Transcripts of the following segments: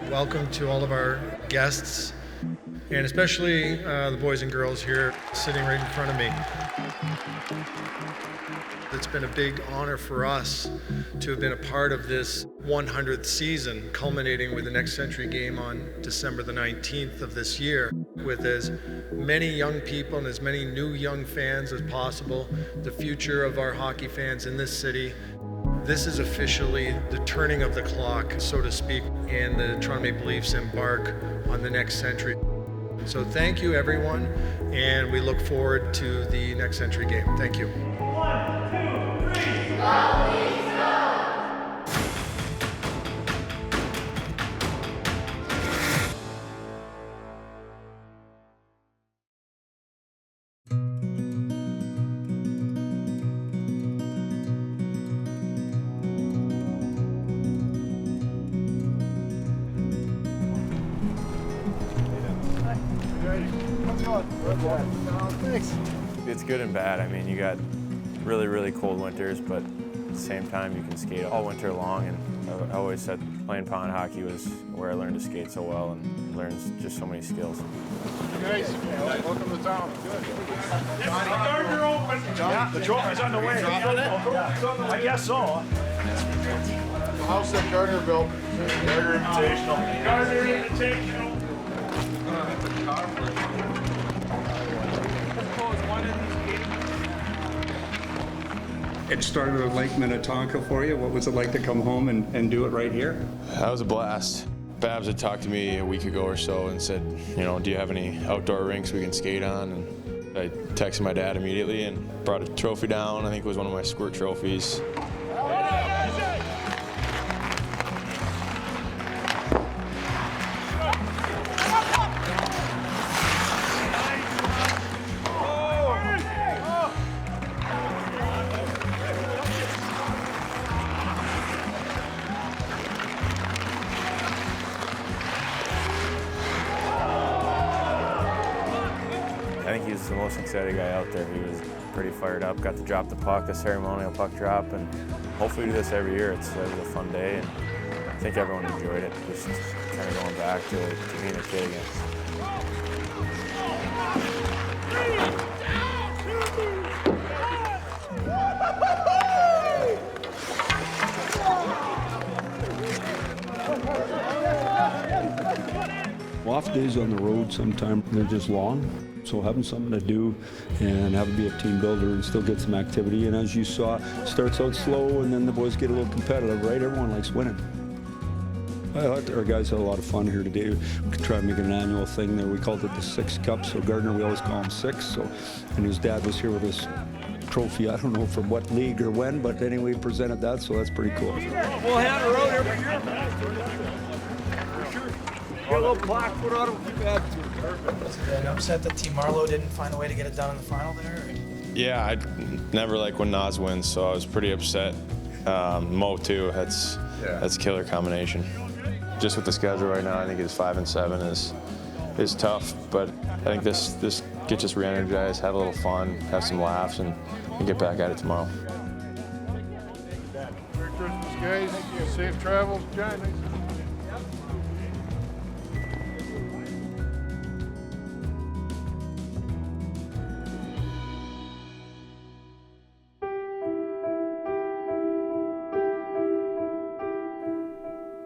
Welcome to all of our guests, and especially the boys and girls here sitting right in front of me. It's been a big honor for us to have been a part of this 100th season, culminating with the Next Century game on December the 19th of this year, with as many young people and as many new young fans as possible, the future of our hockey fans in this city. This is officially the turning of the clock, so to speak, and the Toronto Maple Leafs embark on the next century. So thank you, everyone, and we look forward to the Next Century game. Thank you. 1, 2, 3, go Leafs, go! It's good and bad. I mean, you got really, really cold winters, but at the same time, you can skate all winter long. And I always said playing pond hockey was where I learned to skate so well and learns just so many skills. Guys, welcome to town. Good. Gardiner open. Yeah, the trophy's on the way. I guess so. The house that Gardiner built. Gardiner Invitational. Gardiner Invitational. It started at Lake Minnetonka for you. What was it like to come home and do it right here? That was a blast. Babs had talked to me a week ago or so and said, you know, do you have any outdoor rinks we can skate on? And I texted my dad immediately and brought a trophy down. I think it was one of my squirt trophies. I think he's the most excited guy out there. He was pretty fired up, got to drop the puck, the ceremonial puck drop, and hopefully do this every year. It was a fun day, and I think everyone enjoyed it, just kind of going back to being a kid again. Off days on the road sometimes they're just long, so having something to do and having to be a team builder and still get some activity, and as you saw, it starts out slow and then the boys get a little competitive, right? Everyone likes winning. Our guys had a lot of fun here today. We could try to make it an annual thing there. We called it the Six Cup, so Gardiner, we always call him Six. So, and his dad was here with his trophy, I don't know from what league or when, but anyway, he presented that, so that's pretty cool. We'll hand her out every year. Get a little plaque put on him, keep adding to it. Perfect. And upset that Team Marlowe didn't find a way to get it done in the final there? Yeah, I never like when Nas wins, so I was pretty upset. Mo too, that's a killer combination. Just with the schedule right now, I think it's 5 and 7 is tough, but I think this gets us re-energized, have a little fun, have some laughs, and get back at it tomorrow. Merry Christmas, guys. Safe travels, John.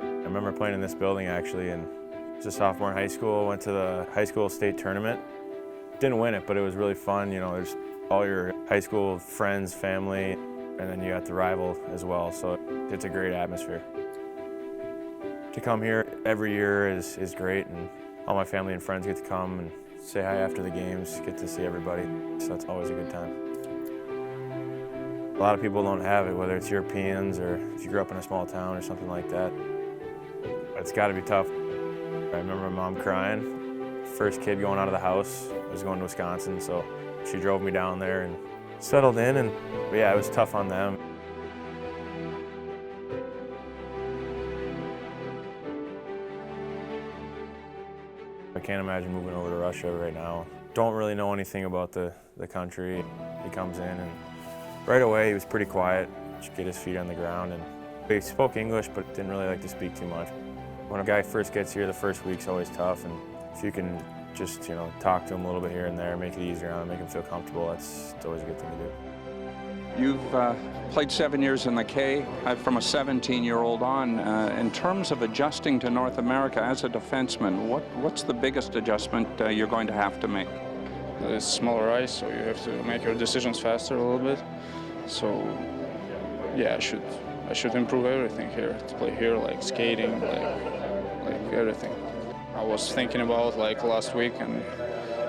I remember playing in this building actually, and as a sophomore in high school, went to the high school state tournament. Didn't win it, but it was really fun. You know, there's all your high school friends, family, and then you got the rival as well, so it's a great atmosphere. To come here every year is great, and all my family and friends get to come and say hi after the games, get to see everybody, so that's always a good time. A lot of people don't have it, whether it's Europeans or if you grew up in a small town or something like that. It's got to be tough. I remember my mom crying. First kid going out of the house. I was going to Wisconsin, so she drove me down there and settled in. And yeah, it was tough on them. I can't imagine moving over to Russia right now. Don't really know anything about the country. He comes in and right away he was pretty quiet. get his feet on the ground. And he spoke English, but didn't really like to speak too much. When a guy first gets here, the first week's always tough, and if you can just, talk to him a little bit here and there, make it easier on him, make him feel comfortable, it's always a good thing to do. You've played 7 years in the K, from a 17-year-old on. In terms of adjusting to North America as a defenseman, what's the biggest adjustment you're going to have to make? It's smaller ice, so you have to make your decisions faster a little bit. So, yeah, I should improve everything here to play here, like skating, like everything. I was thinking about last week, and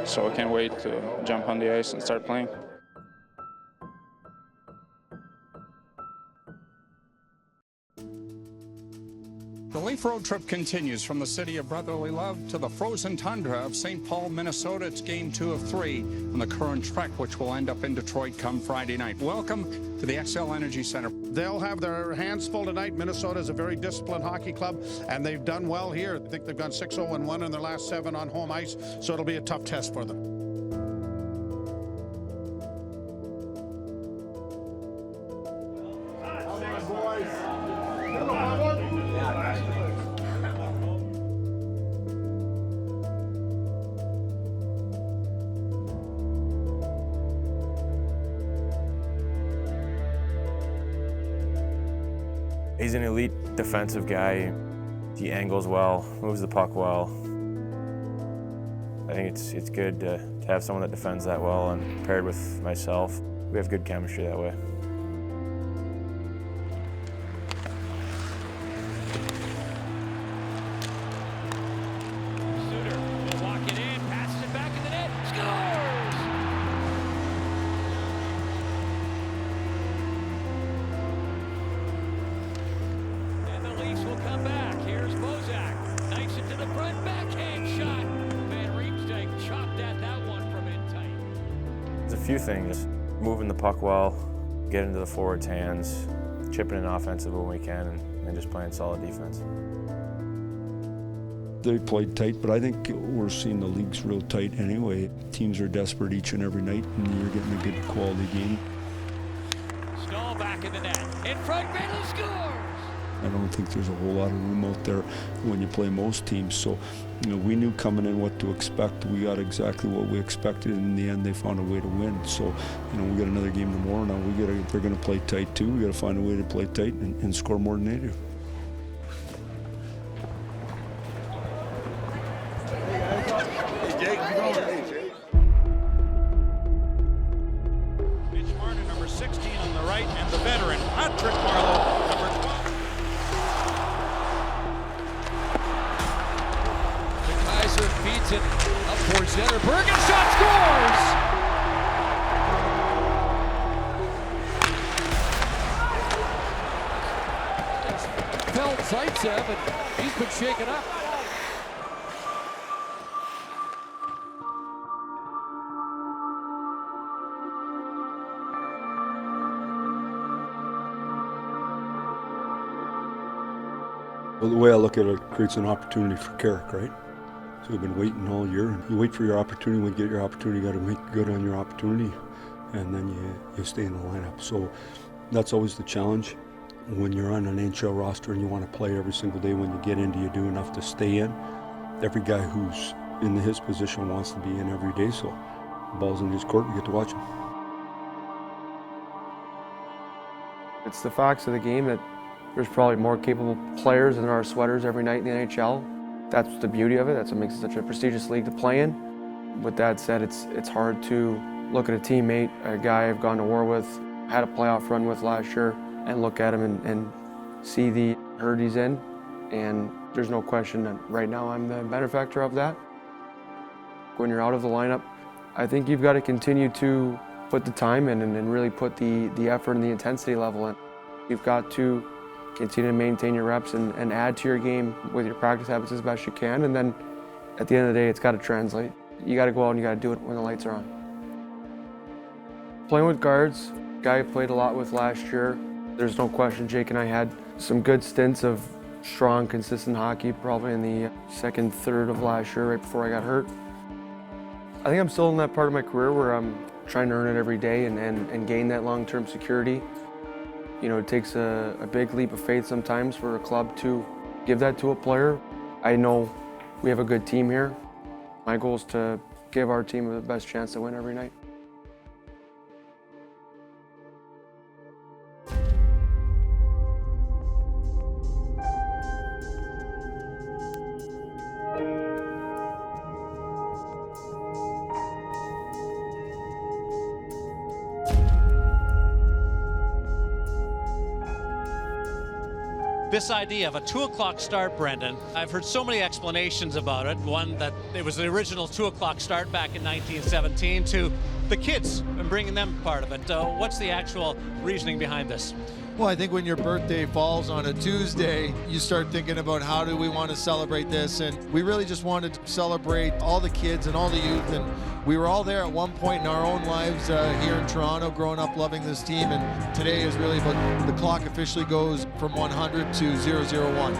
so I can't wait to jump on the ice and start playing. The Leaf Road trip continues from the city of brotherly love to the frozen tundra of St. Paul, Minnesota. It's game 2 of 3 on the current trek, which will end up in Detroit come Friday night. Welcome to the XL Energy Center. They'll have their hands full tonight. Minnesota is a very disciplined hockey club, and they've done well here. I think they've gone 6-0-1 in their last 7 on home ice, so it'll be a tough test for them. He's an elite defensive guy. He angles well, moves the puck well. I think it's good to have someone that defends that well, and paired with myself, we have good chemistry that way. A few things, moving the puck well, getting into the forwards' hands, chipping in offensive when we can, and just playing solid defense. They played tight, but I think we're seeing the league's real tight anyway. Teams are desperate each and every night, and you're getting a good quality game. Stahl back in the net. In front, Bentley scores! I don't think there's a whole lot of room out there when you play most teams. So, we knew coming in what to expect. We got exactly what we expected. In the end, they found a way to win. So, we got another game tomorrow. Now they're going to play tight too. We got to find a way to play tight and score more than they do. Mitch Martin, number 16 on the right, and the veteran, Patrick Marleau, number 12. Feeds it up towards center. Bergenshot scores! Felt Zaitsev, and he's been shaken up. Well, the way I look at it, creates an opportunity for Carrick, right? So we've been waiting all year. You wait for your opportunity. When you get your opportunity, you got to make good on your opportunity, and then you stay in the lineup. So that's always the challenge. When you're on an NHL roster and you want to play every single day, when you get in, do you do enough to stay in? Every guy who's in his position wants to be in every day, so the ball's in his court, we get to watch him. It's the facts of the game that there's probably more capable players than there are sweaters every night in the NHL. That's the beauty of it. That's what makes it such a prestigious league to play in. With that said, it's hard to look at a teammate, a guy I've gone to war with, had a playoff run with last year, and look at him and see the hurt he's in. And there's no question that right now I'm the benefactor of that. When you're out of the lineup, I think you've got to continue to put the time in and really put the effort and the intensity level in. You've got to continue to maintain your reps and add to your game with your practice habits as best you can. And then at the end of the day, it's got to translate. You got to go out and you got to do it when the lights are on. Playing with guards, guy I played a lot with last year, there's no question Jake and I had some good stints of strong, consistent hockey, probably in the second third of last year, right before I got hurt. I think I'm still in that part of my career where I'm trying to earn it every day and gain that long-term security. You know, it takes a big leap of faith sometimes for a club to give that to a player. I know we have a good team here. My goal is to give our team the best chance to win every night. This idea of a 2 o'clock start, Brendan, I've heard so many explanations about it. One, that it was the original 2 o'clock start back in 1917, to the kids and bringing them part of it. What's the actual reasoning behind this? Well, I think when your birthday falls on a Tuesday, you start thinking about how do we want to celebrate this, and we really just wanted to celebrate all the kids and all the youth, and we were all there at one point in our own lives here in Toronto, growing up loving this team, and today is really about the clock officially goes from 100 to 001.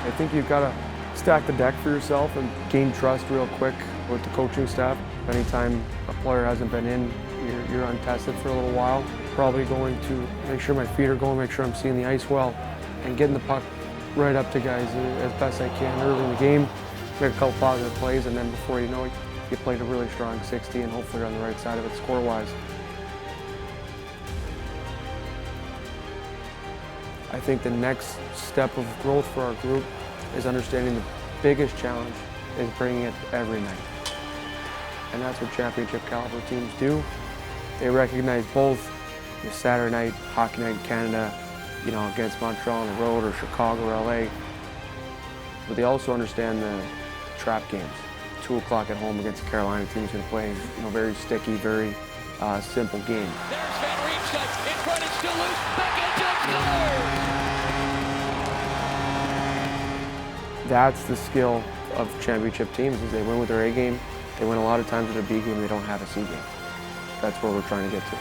I think you've got to stack the deck for yourself and gain trust real quick with the coaching staff. Anytime a player hasn't been in, you're untested for a little while. Probably going to make sure my feet are going, make sure I'm seeing the ice well, and getting the puck right up to guys as best I can early in the game, make a couple positive plays, and then before you know it, you played a really strong 60 and hopefully you're on the right side of it score-wise. I think the next step of growth for our group is understanding the biggest challenge is bringing it every night. And that's what championship caliber teams do. They recognize both the Saturday night, hockey night in Canada, you know, against Montreal on the road or Chicago or LA. But they also understand the trap games. 2 o'clock at home against the Carolina team is going to play, you know, very sticky, very simple game. There's Van Riemsdyk in front, it's still loose, back into score! That's the skill of championship teams, is they win with their A game. They win a lot of times with their B game, they don't have a C game. That's where we're trying to get to.